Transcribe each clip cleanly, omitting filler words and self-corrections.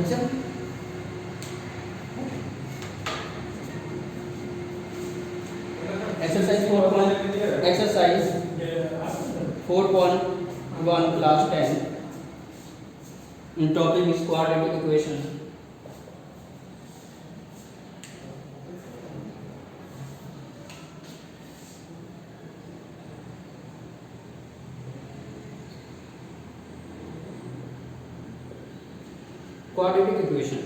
Tension. Exercise 4.1 class 10 topic is quadratic equation. Quadratic equation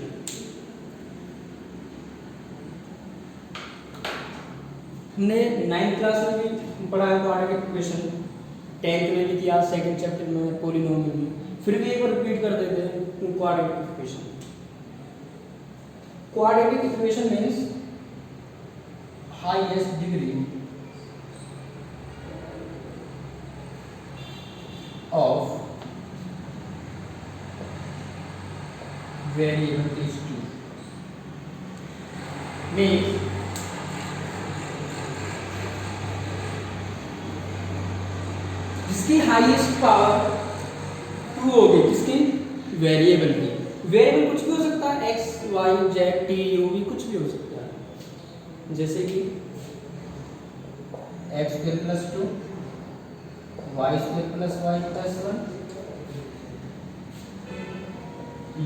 हमने 9th class में भी पढ़ा है क्वाड्रेटिक इक्वेशन, 10th में भी किया, सेकंड चैप्टर में पॉलिनोमियल में भी, फिर भी एक बार रिपीट कर देते हैं quadratic equation. Quadratic equation means highest degree of variable is 2 means जिसकी हाईएस्ट पावर 2 होगी, किसकी? वेरिएबल की। वेरिएबल कुछ भी हो सकता है, x y z t u v कुछ भी हो सकता है, जैसे कि x square plus 2 y square plus y plus 1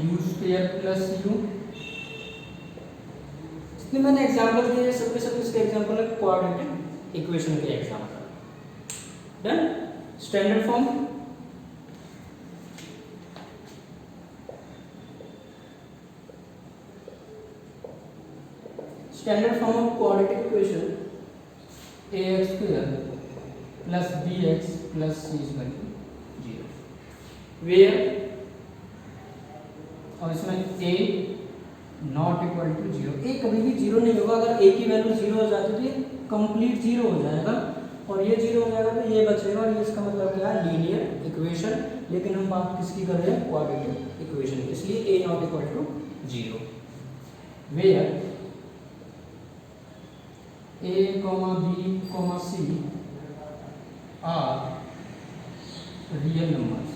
u square plus u। इसमें मैंने एग्जांपल दिए, सब इसके एग्जांपल है क्वाड्रेटिक इक्वेशन के example. Done. Standard form of quadratic equation ax square plus bx plus c equal to 0 where, और इसमें a not equal to 0, a कभी भी 0 नहीं होगा। अगर a की वैल्यू 0 हो जाती तो ये कंप्लीट 0 हो जाएगा, और ये 0 हो जाएगा तो ये बचेगा, और ये इसका मतलब क्या है? Linear equation. लेकिन हम बात किसकी कर रहे हैं? क्वाड्रेटिक इक्वेशन, इसलिए a not equal to 0 where a, b, c are real numbers.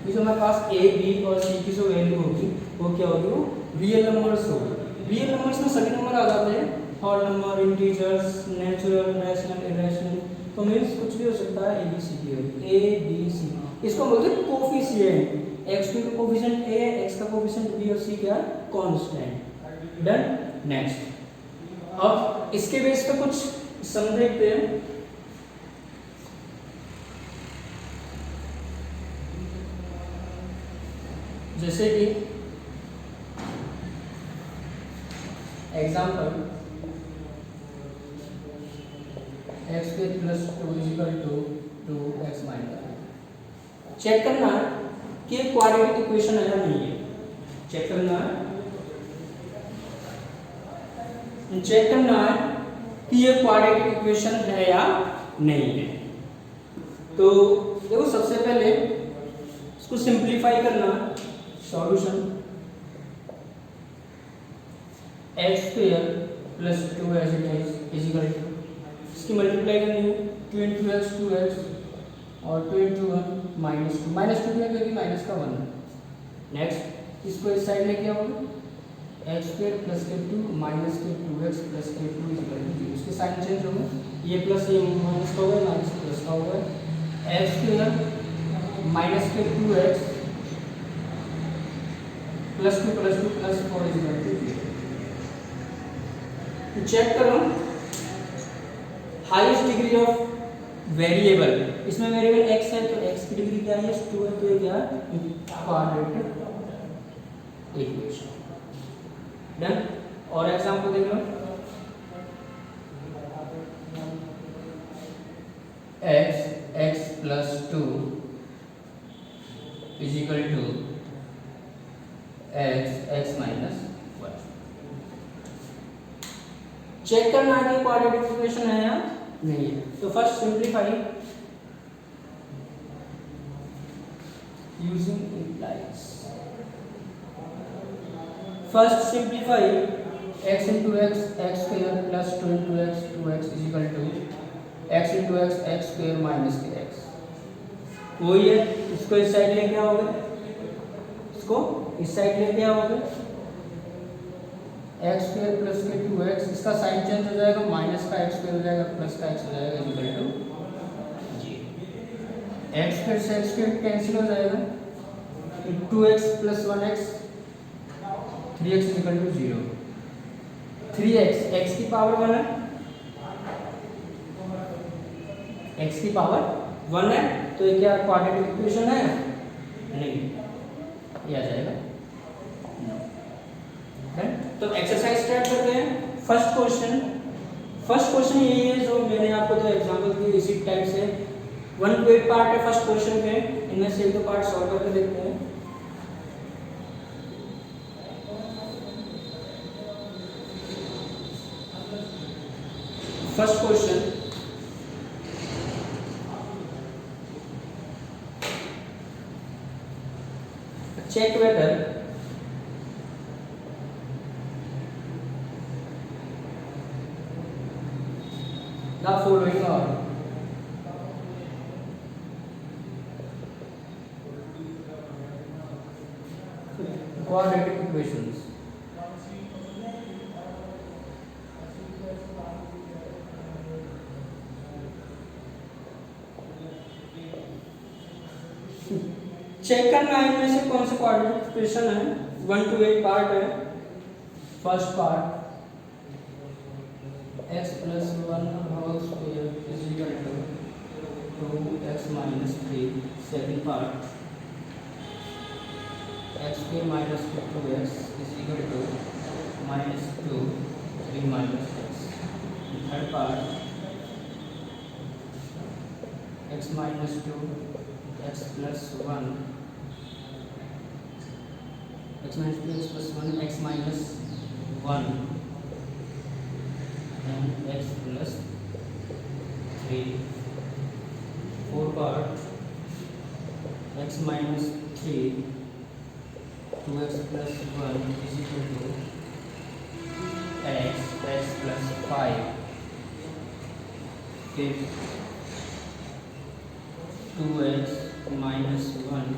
जो हमारे पास a, b और c की जो वैल्यू होगी वो क्या होगी? वो रियल नंबर्स होगी। रियल नंबर्स में सभी नंबर आ जाते हैं, whole number, integers, natural, rational, irrational. तो मींस कुछ भी हो सकता है, a b c की वैल्यू a b c। इसको बोलते हैं कोफिशिएंट। x का कोफिशिएंट a है, x का कोफिशिएंट b और c क्या है? कांस्टेंट। डन। नेक्स्ट, अब इसके बेस पे कुछ सम देखते हैं। जैसे कि example x square plus 2 equal to 2x minus. Check करना है कि क्वाड्रेटिक इक्वेशन है या नहीं है। चेक करना है कि ये क्वाड्रेटिक इक्वेशन है या नहीं है। तो देखो, सबसे पहले इसको सिंप्लीफाई करना। Solution x square plus 2 as it is equal to, इसकी मल्टीप्लाई करनी है 2 into x 2x और 2 into 1 माइनस 2 क्या करेगी? माइनस का 1। नेक्स्ट, इसको इस साइड लेके आओगे, x स्क्वायर प्लस के 2 माइनस के 2x प्लस के 2 इज इक्वल टू 0। इसके साइन चेंज होंगे, ये प्लस ये माइनस का होगा, माइनस प्लस का होगा। x स्क्वायर माइनस के 2x plus 2 plus 4 is equal to 0। Check करो हाईएस्ट डिग्री ऑफ वेरिएबल। इसमें वेरिएबल x है तो x की डिग्री क्या है? 2 है, तो ये क्या है? Quadratic equation. डन। और एग्जांपल देख लो, x plus 2 is equal to x minus 1। Check करना है कि क्वाड्रेटिक इक्वेशन है या नहीं है। तो first simplify using implies. First simplify x into x square plus 2 into x 2x is equal to x into x square minus के x। वही है, इसको इस साइड लेके आओगे, इसको इस साइड लेके आओगे एक्स स्क्वायर प्लस के 2x, इसका साइन चेंज हो जाएगा, माइनस का एक्स स्क्वायर हो जाएगा, प्लस का एक्स हो जाएगा, इक्वल टू जी। एक्स स्क्वायर से एक्स स्क्वायर कैंसिल हो जाएगा, 2x plus 1x, 3x equal to 0। 3x x की पावर 1 है, x की पावर 1 है, तो ये क्या क्वाड्रेटिक इक्वेशन है? नहीं, ये आ जाएगा। तो एक्सरसाइज स्टार्ट करते हैं। फर्स्ट क्वेश्चन यही है जो मैंने आपको जो एग्जांपल दिए इसी टाइप से 1 to 8 पार्ट है फर्स्ट क्वेश्चन के, इनमें से एक दो पार्ट सॉल्व करके देखते हैं। First question, check whether the following are quadratic equations. Check करना है इनमें से कौन से क्वाड्रेटिक इक्वेशन है। 1 to 8 पार्ट है। First part x plus 1 whole square is equal to 2x minus 3। Second part x square minus 2x is equal to minus 2 3 minus x। Third part x minus 2 x plus 1 x minus 2 x plus 1 x minus 1 and x plus 3। Four part x minus 3 2x plus 1 is equal to x plus 5। फिर 2x minus 1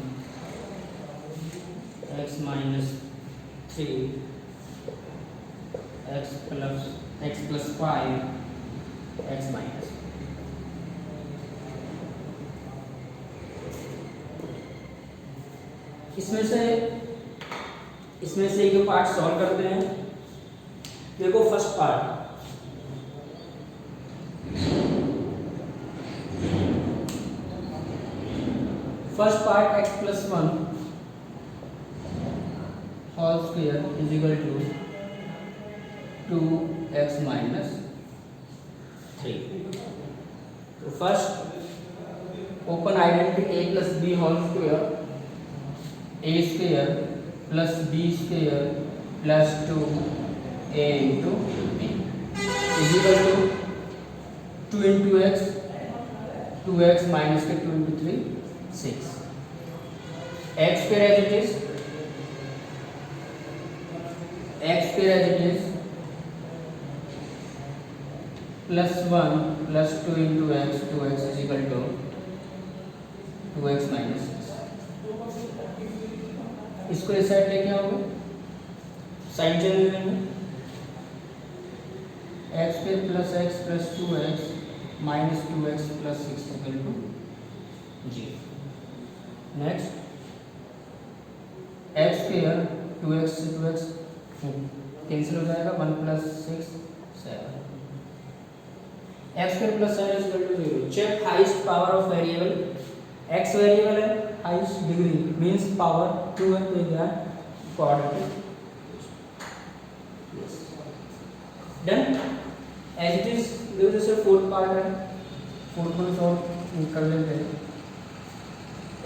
x minus 3 x plus 5 x minus। इसमें से एक part solve करते हैं। देखो first part x plus 1 whole square is equal to 2x minus 3। तो first open identity a plus b whole square, a square plus b square plus 2a into b is equal to 2 into x, 2x minus के 2 into 3 6। x square as it is, plus 1 plus 2 into x, 2x is equal to 2x minus 6। इसको इस side लेके आओगे, sign change करेंगे, x square plus x plus 2x minus 2x plus 6 is equal to 0। Next x square 2x से 2x cancel हो जाएगा, 1 plus 6 7। x square plus 7 is equal to 0। Check highest power of variable, x variable है, highest degree means power 2 है, तो ये quadratic. Yes done. As it is देखो जैसे fourth part है, फोर्थ वन सॉल्व कर लेते हैं।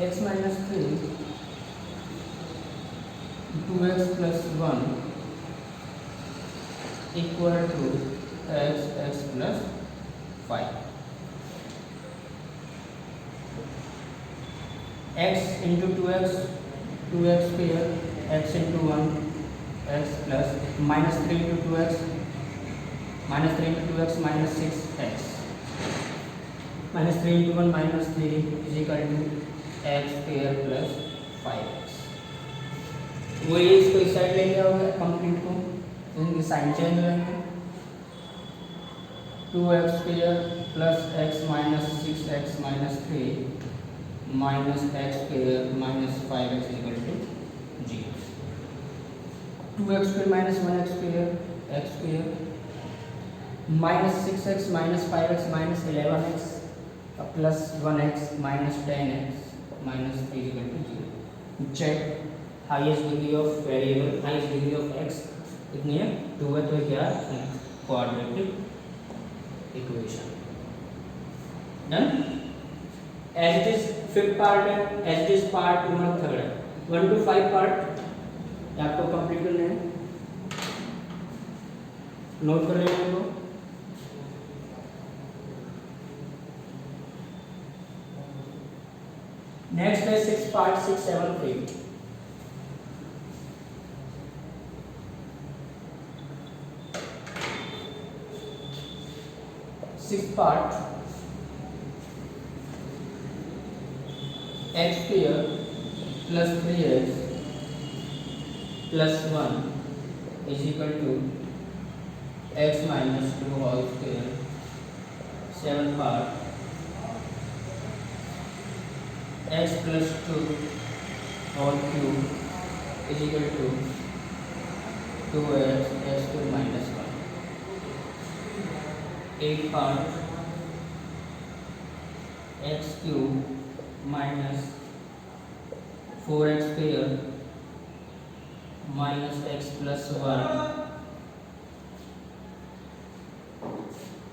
x minus 3 2x plus 1 equal to x plus 5। x into 2x square x into 1 x plus minus 3 into 2x minus 3 into 2x minus 6x minus 3 into 1 minus 3 is equal to x square plus 5x। वही इसको इस side ले लिया होगा complete को, तो इनके sign change हो जाएंगे। 2x² plus x minus 6x minus 3 minus x² minus 5x equal to 0। 2x² minus 1x² x² minus 6x minus 5x minus 11x plus 1x minus 10x minus 3 equal to 0। Check highest degree of variable, highest degree of x कितनी है 2 है, तो क्या है quadratic equation. Done. As it is fifth part है, as it is part number third है। 1 to 5 part आपको complete करने हैं, नोट कर लेना है। नेक्स्ट है 6 part 6 7 8। Six part x² plus 3x plus 1 is equal to x minus 2 whole square. 7 part x plus 2 whole cube is equal to 2x x² minus 1। 8 part x³ minus 4x² minus x plus 1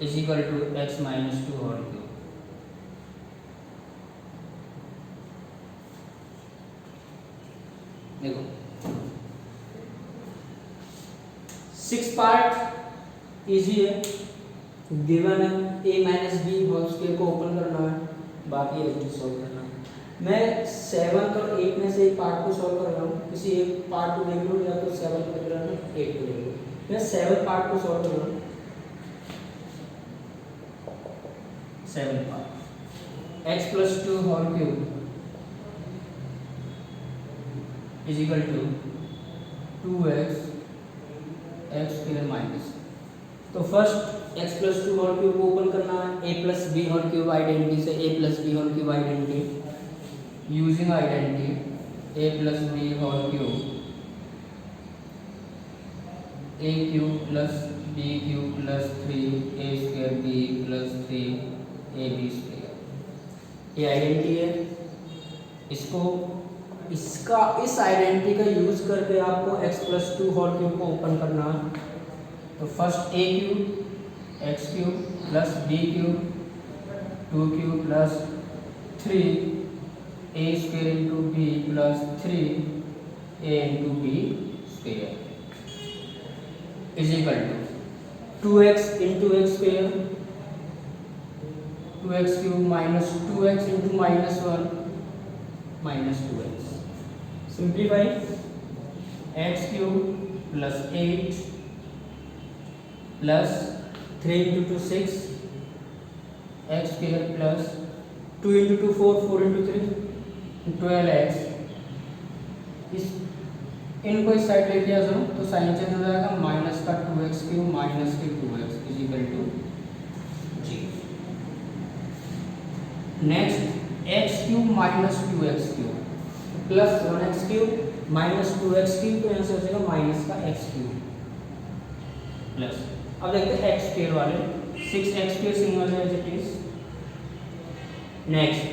is equal to x minus 2 whole cube. देखो 6 part easy है, given है a minus b whole square को open करना है, बाकी H solve करना है। मैं 7 और 8 में से एक पार्ट को सॉल्व कर रहा हूँ, किसी एक पार्ट को देख लो या तो 7 को देख रहा हूँ 8 को देख लो। मैं 7 पार्ट को सॉल्व कर रहा हूँ। 7 part x plus 2 whole cube is equal to 2x x² minus, तो first x plus 2 whole cube को ओपन करना है, a plus B whole cube identity से, a plus B whole cube identity using identity a plus B whole cube a cube plus b cube plus 3a² b plus 3ab²। ये identity है, इसको इसका इस identity का use करके आपको x plus 2 whole cube को ओपन करना है। तो first a cube x³ plus b³ 2³ plus 3a² into b plus 3a into b² is equal to 2x into x² 2x³ minus 2x into minus 1 minus 2x। Simplify x³ plus 8 plus 3 into 2 6 x² plus 2 into 2 4 4 into 3 12x। इस इनको इस side ले लिया जाओ तो sign change हो जाएगा, minus का 2x³ माइनस के 2x is equal to 0। Next x³ minus 2x³ plus 1x³ minus 2x³ तो यहाँ से हो जाएगा माइनस का x³ प्लस। अब देखते हैं x² वाले 6x² सिंगल है as it is. Next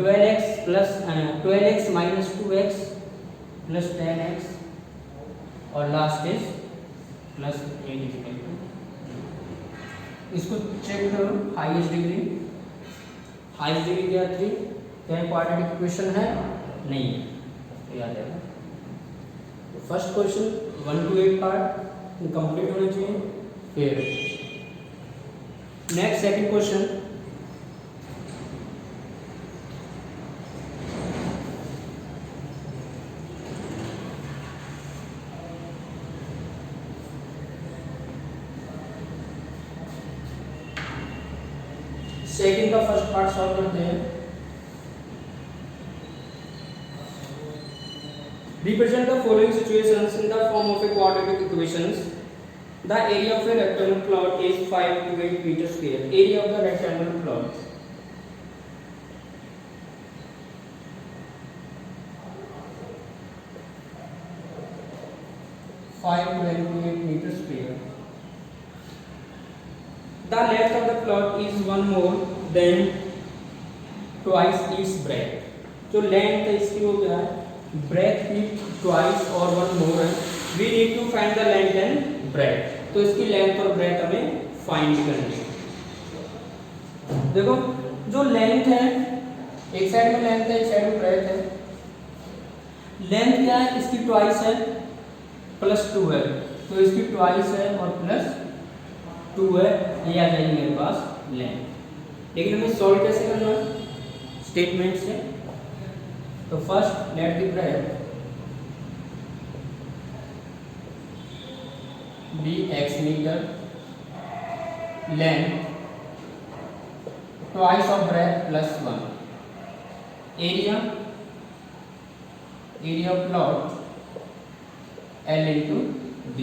12x plus 12x minus 2x plus 10x और last is plus 8 equal to. इसको चेक करो हाईएस्ट डिग्री, हाईएस्ट डिग्री क्या 3, क्या क्वाड्रेटिक इक्वेशन है नहीं है, तो याद है। First question 1 to 8 part complete होना चाहिए। फिर नेक्स्ट सेकंड क्वेश्चन सेकंड का फर्स्ट पार्ट सॉल्व करते हैं। Represent the following situations in the form of a quadratic equations. The area of a rectangular plot is 5 to 8 meters square. Area of the rectangular plot. Five to 8 meters square. The length of the plot is one more than twice its breadth. जो length है इसकी वो क्या है, breath की twice और one more है. We need to find the length and breadth. तो इसकी लेंथ और ब्रेथ हमें फाइंड करनी है. देखो जो लेंथ है, एक साइड में लेंथ है, एक साइड में ब्रेथ है. लेंथ क्या है, इसकी ट्वाइस है प्लस 2 है, तो इसकी ट्वाइस है और प्लस 2 है, ये आ जाएगी मेरे पास लेंथ. लेकिन हमें सॉल्व कैसे करना है, स्टेटमेंट से. तो first let the breadth be x metre, length twice of breadth plus 1, area of plot L into B.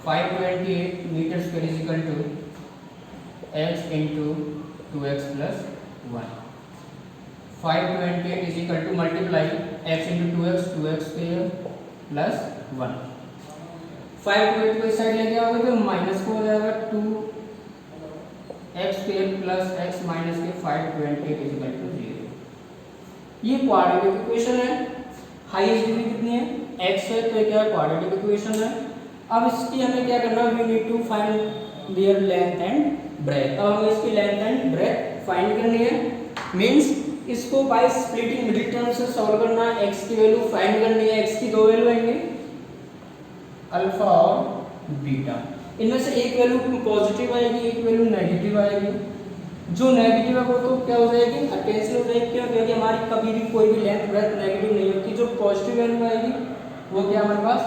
528 meters square is equal to x into 2x plus 1. 528 is equal to multiply x into 2x square plus 1. 528 को इस side लेके आओगे तो minus को हो जाएगा 2x square plus x minus के 528 is equal to 0. ये क्वाड्रेटिक इक्वेशन है. हाईएस्ट डिग्री कितनी है, x है, तो ये क्या क्वाड्रेटिक इक्वेशन है. अब इसकी हमें क्या करना है, we need to find their length and breadth. अब हमें इसकी लेंथ एंड ब्रेथ फाइंड करनी है. मींस इसको बाय स्प्लिटिंग मिडिल टर्म से सॉल्व करना है. x की वैल्यू फाइंड करनी है. x की दो वैल्यू आएंगे, अल्फा और बीटा. इनमें से एक वैल्यू पॉजिटिव आएगी, एक वैल्यू नेगेटिव आएगी. जो नेगेटिव है वो तो क्या हो जाएगी, कैंसिल हो जाएगी. क्यों, क्योंकि हमारी कभी भी कोई भी लेंथ ब्रेथ नेगेटिव नहीं होती. जो पॉजिटिव वैल्यू आएगी वो क्या हमारे पास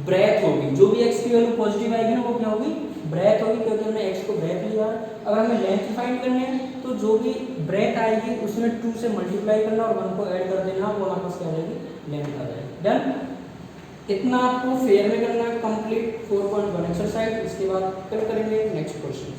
ब्रेथ होगी. जो भी x की वैल्यू पॉजिटिव आएगी ना वो क्या होगी, ब्रेथ होगी, क्योंकि हमने x को ब्रेथ लिया है. अगर हमें लेंथ फाइंड करनी है तो जो भी ब्रेथ आएगी उसमें 2 से मल्टीप्लाई करना और 1 को ऐड कर देना, वो हमारे पास क्या आ जाएगी, लेंथ आ जाएगी. डन. इतना आपको फेयर में करना है. Complete 4.1 exercise. इसके बाद कल करेंगे नेक्स्ट क्वेश्चन.